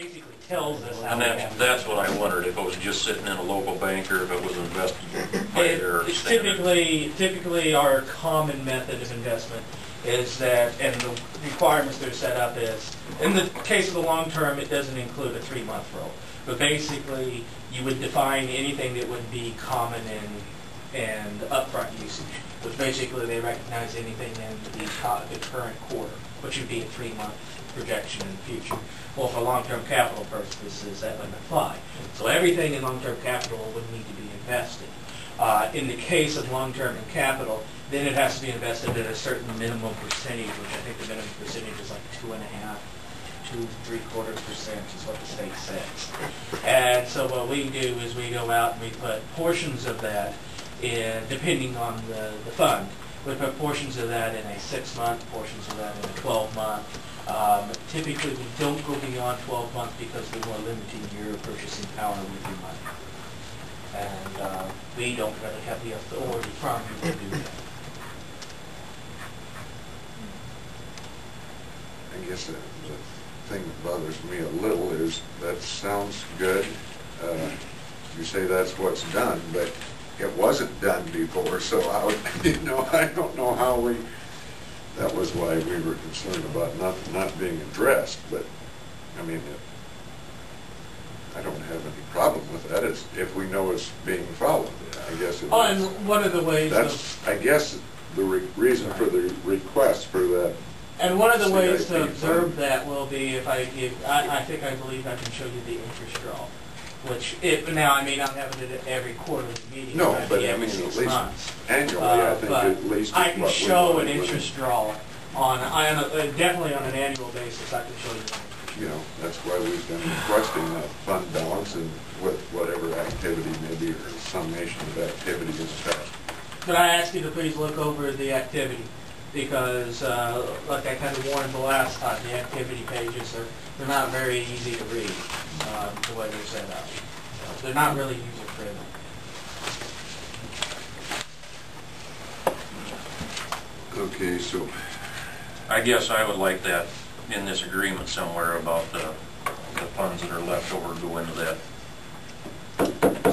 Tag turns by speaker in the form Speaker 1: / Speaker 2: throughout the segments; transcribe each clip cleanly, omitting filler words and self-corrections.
Speaker 1: basically tells us how
Speaker 2: And
Speaker 1: we have to.
Speaker 2: that's what I wondered, if it was just sitting in a local bank or if it was invested by their
Speaker 1: It's
Speaker 2: standard.
Speaker 1: typically our common method of investment is that, and the requirements that are set up is, in the case of the long term, it doesn't include a 3-month roll. But basically, you would define anything that would be common and upfront usage, which basically they recognize anything in the current quarter, which would be a 3-month projection in the future. Well, for long-term capital purposes, that wouldn't apply. So everything in long-term capital would need to be invested. In the case of long-term capital, then it has to be invested at a certain minimum percentage, which I think the minimum percentage is like 2.5–3/4% is what the state says. And so what we do is we go out and we put portions of that in, depending on the fund, we put portions of that in a 6-month, portions of that in a 12-month. Typically, we don't go beyond 12 months because we're more limiting your purchasing power with your money. And we don't really have the authority from you to do that.
Speaker 3: I guess the thing that bothers me a little is that sounds good. You say that's what's done, but it wasn't done before, so I don't know how that was why we were concerned about not being addressed, but I mean, I don't have any problem with that. It's if we know it's being followed, I guess.
Speaker 1: Oh, and one of the ways
Speaker 3: I guess the reason for the request for that.
Speaker 1: And one of the ways to
Speaker 3: CIP
Speaker 1: observe
Speaker 3: fund.
Speaker 1: that will be if I believe I can show you the interest draw, which now I may not have it at every quarterly meeting.
Speaker 3: No,
Speaker 1: it might
Speaker 3: but
Speaker 1: be
Speaker 3: I
Speaker 1: every
Speaker 3: mean,
Speaker 1: 6
Speaker 3: at least
Speaker 1: months.
Speaker 3: annually, I think
Speaker 1: But
Speaker 3: at least.
Speaker 1: I can
Speaker 3: what we
Speaker 1: show
Speaker 3: want
Speaker 1: an
Speaker 3: with it.
Speaker 1: interest draw definitely on an annual basis. I can show you that.
Speaker 3: You know, that's why we've been requesting that fund balance and with whatever activity maybe or summation of activity in the past.
Speaker 1: But I ask you to please look over the activity because, like I kind of warned the last time, the activity pages they're not very easy to read the way they're set up. They're not really user friendly.
Speaker 3: Okay, so
Speaker 2: I guess I would like that in this agreement somewhere about the funds that are left over go into that.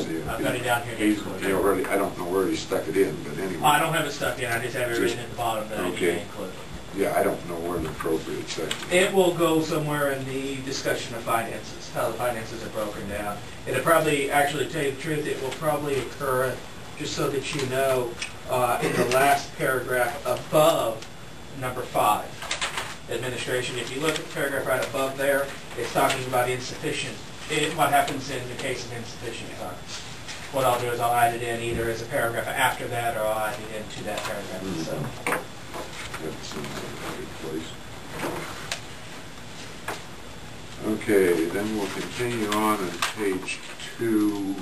Speaker 3: see,
Speaker 1: I've got it down here.
Speaker 3: he already, I don't know where he stuck it in, but anyway.
Speaker 1: I don't have it stuck in. I just have it written at the bottom that I
Speaker 3: Okay.
Speaker 1: can include.
Speaker 3: Yeah, I don't know where the appropriate section.
Speaker 1: It will go somewhere in the discussion of finances, how the finances are broken down. It'll probably, actually, to tell you the truth, it will probably occur, just so that you know, in the last paragraph above number 5, administration. If you look at the paragraph right above there, it's talking about insufficient. What happens in the case of insufficient funds. What I'll do is I'll add it in either as a paragraph after that, or I'll add it into that paragraph itself.
Speaker 3: That seems like a good place. Okay, then we'll continue on page 2.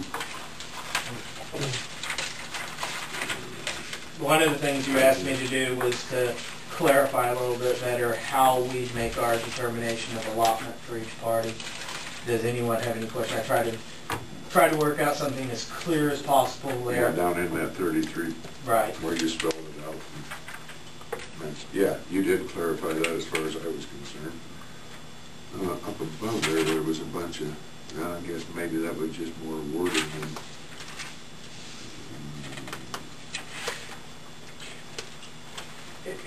Speaker 1: One of the things you asked me to do was to clarify a little bit better how we make our determination of allotment for each party. Does anyone have any questions? I try to work out something as clear as possible there.
Speaker 3: Yeah, down in that 33.
Speaker 1: Right.
Speaker 3: Where you spelled it out. Yeah, you did clarify that as far as I was concerned. Up above there was a bunch of, I guess maybe that was just more wording than.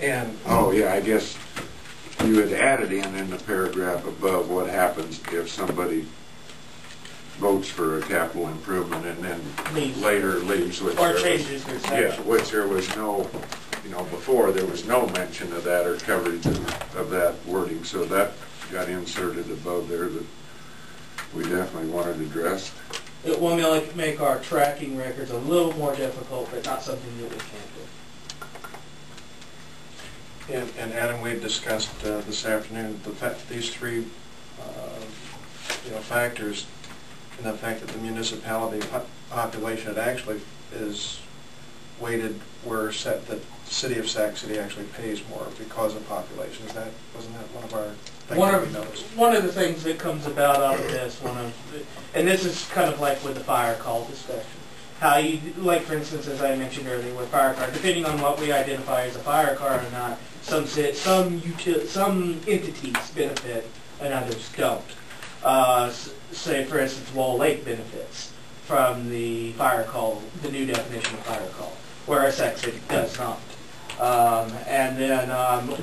Speaker 4: And
Speaker 3: Oh, yeah, I guess you had added in the paragraph above what happens if somebody votes for a capital improvement and then
Speaker 1: Leaves.
Speaker 3: later leaves. Which
Speaker 1: Or
Speaker 3: there
Speaker 1: changes their
Speaker 3: was,
Speaker 1: section.
Speaker 3: yeah, which there was no, before there was no mention of that or coverage of that wording. So that got inserted above there that we definitely wanted addressed.
Speaker 1: It will make our tracking records a little more difficult, but not something that we can't do.
Speaker 4: and Adam, we've discussed this afternoon these three factors, and the fact that the municipality population it actually is weighted where the city of Sac City actually pays more because of population. Wasn't that one of our things that we noticed?
Speaker 1: One of the things that comes about out of this, and this is kind of like with the fire call discussion. How you, like for instance, as I mentioned earlier, with fire car, depending on what we identify as a fire car or not, some entities benefit and others don't. say for instance Wall Lake benefits from the fire call, the new definition of fire call, whereas Sac City does not. And then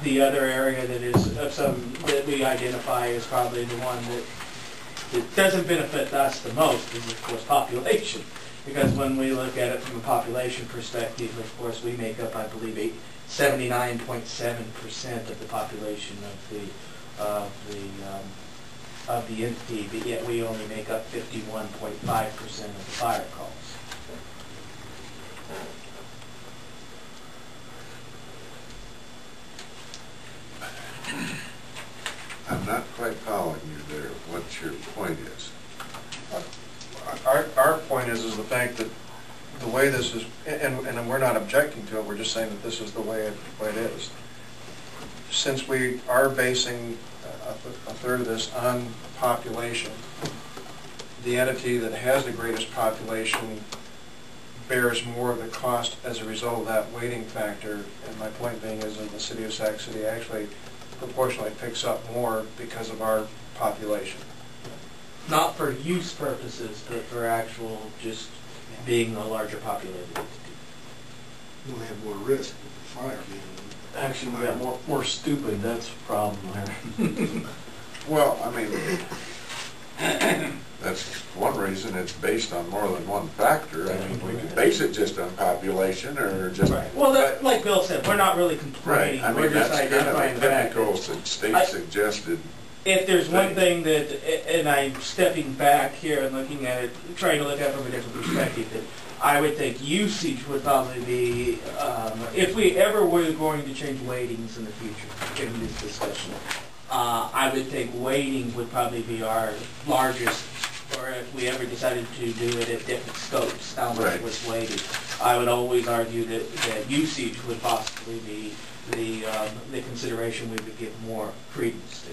Speaker 1: the other area that is of some that we identify as probably the one that doesn't benefit us the most is of course population, because when we look at it from a population perspective, of course we make up, I believe, 79.7% of the population of the entity, but yet we only make up 51.5% of the fire calls.
Speaker 3: I'm not quite following you there, what your point is.
Speaker 4: Our point is the fact that the way this is, and we're not objecting to it, we're just saying that this is the way it is. Since we are basing a third of this on population, the entity that has the greatest population bears more of the cost as a result of that weighting factor. And my point being is that the city of Sac City actually proportionally picks up more because of our population.
Speaker 1: Not for use purposes, but for actual just being a larger populated entity.
Speaker 5: You only have more risk with the fire being.
Speaker 6: Actually, we got more stupid, that's the problem there.
Speaker 3: Well, I mean, that's one reason it's based on more than one factor. I mean, we could base it just on population or just...
Speaker 1: Right. Well, like Bill said, we're not really complaining.
Speaker 3: Right, I mean,
Speaker 1: we're just
Speaker 3: that's kind of
Speaker 1: identifying
Speaker 3: a
Speaker 1: the fact.
Speaker 3: typical state-suggested...
Speaker 1: If there's one thing that, and I'm stepping back here and looking at it, trying to look at it from a different perspective, that I would think usage would probably be, if we ever were going to change weightings in the future, in this discussion, I would think weighting would probably be our largest, or if we ever decided to do it at different scopes, how much was weighted. I would always argue that usage would possibly be the consideration we would give more credence to.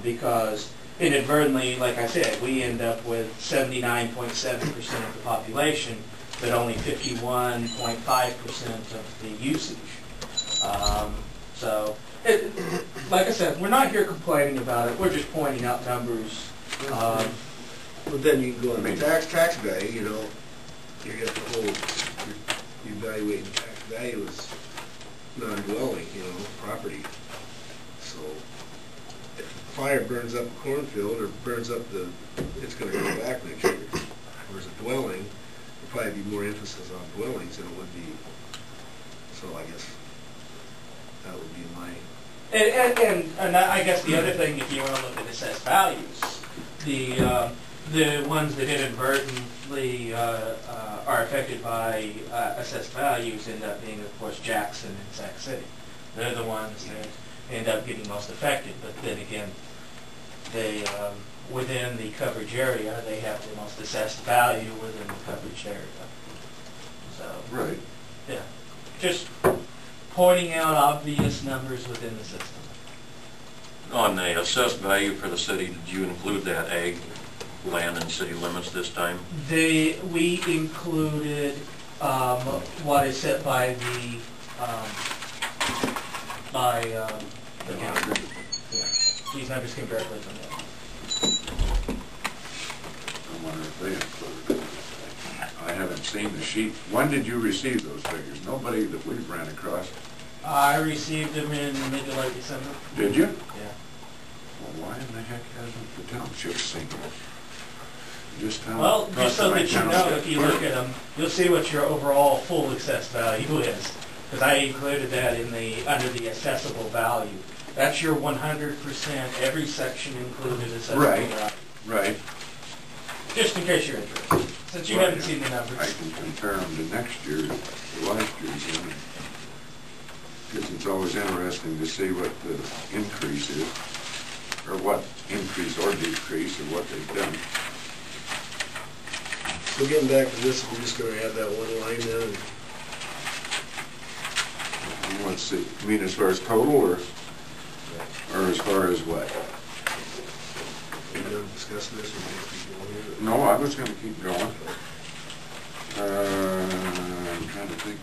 Speaker 1: Because inadvertently, like I said, we end up with 79.7% of the population, but only 51.5% of the usage. So, like I said, we're not here complaining about it. We're just pointing out numbers.
Speaker 5: But then you can go on the tax value, you know, you get the whole, you evaluating tax value as non-dwelling, you know, property. So, if a fire burns up a cornfield or burns up it's going to go back next year. Whereas a dwelling, there'll probably be more emphasis on dwellings than it would be. So I guess that would be my...
Speaker 1: And I guess the other thing, if you want to look at assessed values, the ones that inadvertently are affected by assessed values end up being, of course, Jackson and Sac City. They're the ones that end up getting most affected, but then again, they within the coverage area, they have the most assessed value within the coverage area. So,
Speaker 3: Right.
Speaker 1: yeah, just pointing out obvious numbers within the system.
Speaker 2: On the assessed value for the city, did you include that ag land in city limits this time?
Speaker 1: We included what is set by the county. Yeah, these numbers came directly from them.
Speaker 3: I wonder if they included it. I haven't seen the sheet. When did you receive those figures? Nobody that we've ran across.
Speaker 1: I received them in mid to late December.
Speaker 3: Did you?
Speaker 1: Yeah.
Speaker 3: Well, why in the heck hasn't the township seen it? Just tell
Speaker 1: Well,
Speaker 3: talk
Speaker 1: just
Speaker 3: to
Speaker 1: so
Speaker 3: my
Speaker 1: that you know,
Speaker 3: township
Speaker 1: if you
Speaker 3: clerk.
Speaker 1: look at them, you'll see what your overall full assessed value is. Because I included that in under the assessable value. That's your 100%, every section included assessable
Speaker 3: Right.
Speaker 1: value.
Speaker 3: Right.
Speaker 1: Just in case you're interested, since you haven't seen the numbers.
Speaker 3: I can compare them to next year's, to last year's, because it's always interesting to see what the increase is, or what increase or decrease, or what they've done.
Speaker 5: So getting back to this, we're just going to add that one line then.
Speaker 3: Let's see, you mean as far as total, or as far as what?
Speaker 5: Are you done discussing this, or do you keep going here?
Speaker 3: No, I was gonna keep going. I'm trying to think.